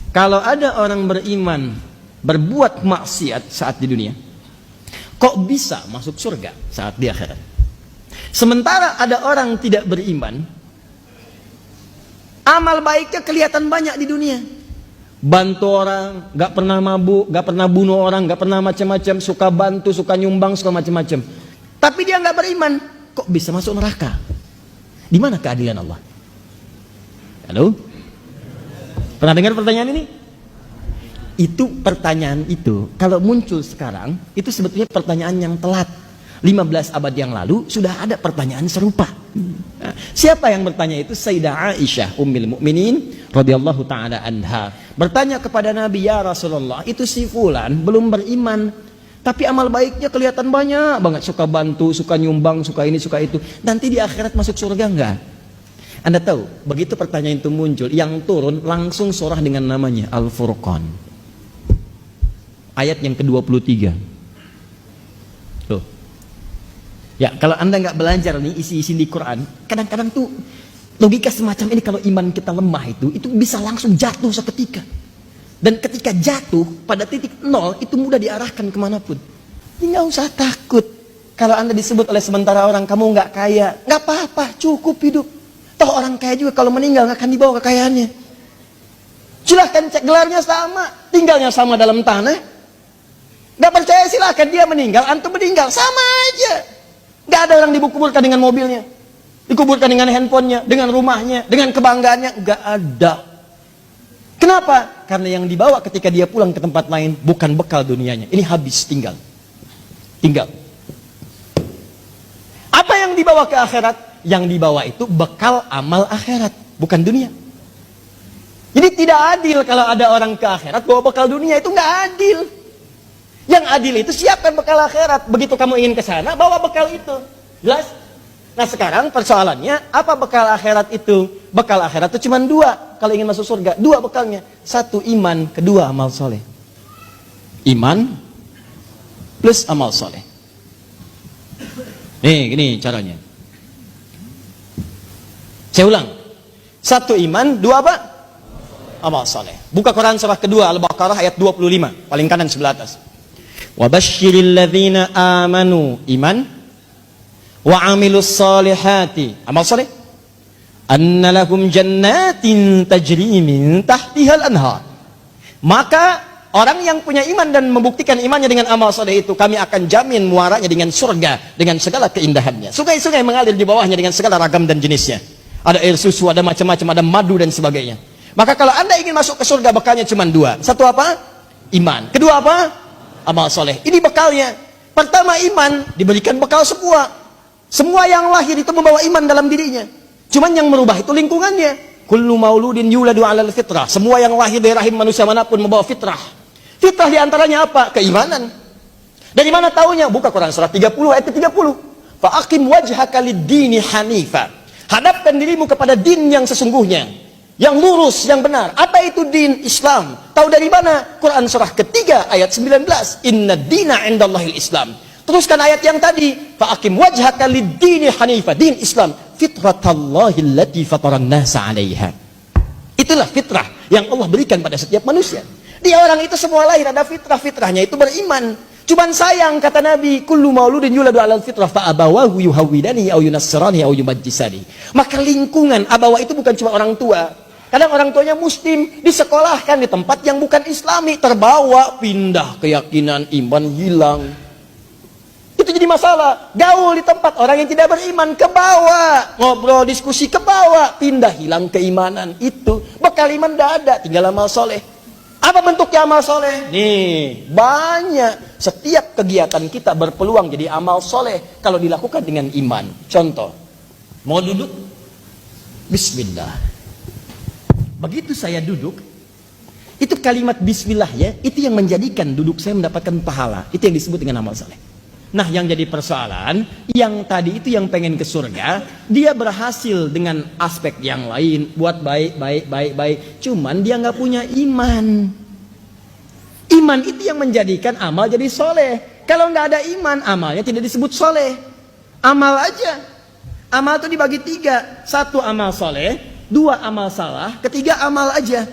Kalau ada orang beriman berbuat maksiat saat di dunia, kok bisa masuk surga saat di akhirat? Sementara ada orang tidak beriman, amal baiknya kelihatan banyak di dunia. Bantu orang, gak pernah mabuk, gak pernah bunuh orang, gak pernah macam-macam, suka bantu, suka nyumbang, suka macam-macam. Tapi dia gak beriman, kok bisa masuk neraka? Di mana keadilan Allah? Halo? Pernah dengar pertanyaan ini? Itu pertanyaan itu, kalau muncul sekarang, itu sebetulnya pertanyaan yang telat. 15 abad yang lalu sudah ada pertanyaan serupa. Nah, siapa yang bertanya itu? Sayyidah Aisyah Ummul Mukminin radhiyallahu taala anha bertanya kepada Nabi, ya Rasulullah, itu si fulan belum beriman, tapi amal baiknya kelihatan banyak banget, suka bantu, suka nyumbang, suka ini, suka itu. Nanti di akhirat masuk surga enggak? Anda tahu, begitu pertanyaan itu muncul, yang turun langsung surah dengan namanya Al-Furqan. Ayat yang ke-23. Tuh. Ya, kalau Anda nggak belajar nih isi-isi di Quran, kadang-kadang tuh logika semacam ini kalau iman kita lemah itu bisa langsung jatuh seketika. Dan ketika jatuh pada titik nol itu mudah diarahkan kemanapun. Nggak usah takut. Kalau Anda disebut oleh sementara orang kamu nggak kaya, nggak apa-apa, cukup hidup. Toh orang kaya juga kalau meninggal nggak akan dibawa kekayaannya. Silahkan cek, gelarnya sama, tinggalnya sama dalam tanah. Nggak percaya silahkan, dia meninggal, antum meninggal, sama aja. Gak ada orang dikuburkan dengan mobilnya, dikuburkan dengan handphonenya, dengan rumahnya, dengan kebanggaannya. Gak ada. Kenapa? Karena yang dibawa ketika dia pulang ke tempat lain bukan bekal dunianya. Ini habis, tinggal. Apa yang dibawa ke akhirat? Yang dibawa itu bekal amal akhirat, bukan dunia. Jadi tidak adil kalau ada orang ke akhirat bawa bekal dunia, itu gak adil. Yang adil itu siapkan bekal akhirat. Begitu kamu ingin ke sana, bawa bekal itu. Jelas? Nah sekarang persoalannya, apa bekal akhirat itu? Bekal akhirat itu cuma dua. Kalau ingin masuk surga, dua bekalnya. Satu iman, kedua amal soleh. Iman plus amal soleh. Nih, gini caranya. Saya ulang. Satu iman, dua apa? Amal soleh. Buka Quran surah kedua, Al-Baqarah ayat 25. Paling kanan sebelah atas. Wabashiril ladzina amanu, iman, wa amilus salihati, amal saleh, anna lahum jannatin tajri min tahtihal anhar. Maka orang yang punya iman dan membuktikan imannya dengan amal saleh itu, kami akan jamin muaranya dengan surga dengan segala keindahannya. Sungai-sungai mengalir di bawahnya dengan segala ragam dan jenisnya. Ada air susu, ada macam-macam, ada madu dan sebagainya. Maka kalau Anda ingin masuk ke surga, bekalnya cuma dua. Satu apa? Iman. Kedua apa? Amal soleh. Ini bekalnya. Pertama iman, diberikan bekal semua. Semua yang lahir itu membawa iman dalam dirinya. Cuman yang merubah itu lingkungannya. Kullu mauludin yuladu alal fitrah. Semua yang lahir dari rahim manusia manapun membawa fitrah. Fitrah diantaranya apa? Keimanan. Dari mana taunya? Buka Quran surah 30 ayat 30. Fa'aqim wajhaka lid-dini hanifa. Hadapkan dirimu kepada din yang sesungguhnya, yang lurus, yang benar. Apa itu din? Islam. Tahu dari mana? Quran surah ketiga ayat 19. Inna dina indallahil Islam. Teruskan ayat yang tadi. Fa'akim wajhaka lid-dini hanifa. Din Islam. Fitratallahi allati fataran nasa 'alaiha. Itulah fitrah yang Allah berikan pada setiap manusia. Dia orang itu semua lahir ada fitrah. Fitrahnya itu beriman. Cuman sayang kata Nabi, kullu mauludin yuladu 'alal fitrah fa abawahu yuhawwidani aw yunassirani aw yumajjisani. Maka lingkungan abawa itu bukan cuma orang tua. Kadang orang tuanya muslim, disekolahkan di tempat yang bukan islami, terbawa, pindah keyakinan, iman hilang. Itu jadi masalah. Gaul di tempat orang yang tidak beriman, ke bawah. Ngobrol, diskusi, ke bawah. Pindah, hilang keimanan. Itu, bekal iman tidak ada, tinggal amal soleh. Apa bentuknya amal soleh? Nih, banyak. Setiap kegiatan kita berpeluang jadi amal soleh kalau dilakukan dengan iman. Contoh, mau duduk? Bismillah. Begitu saya duduk, itu kalimat bismillah ya, itu yang menjadikan duduk saya mendapatkan pahala. Itu yang disebut dengan amal saleh. Nah yang jadi persoalan, yang tadi itu yang pengen ke surga, dia berhasil dengan aspek yang lain, buat baik. Cuman dia nggak punya iman. Iman itu yang menjadikan amal jadi soleh. Kalau nggak ada iman, amalnya tidak disebut soleh. Amal aja. Amal itu dibagi tiga. Satu amal soleh, dua amal salah, ketiga amal aja.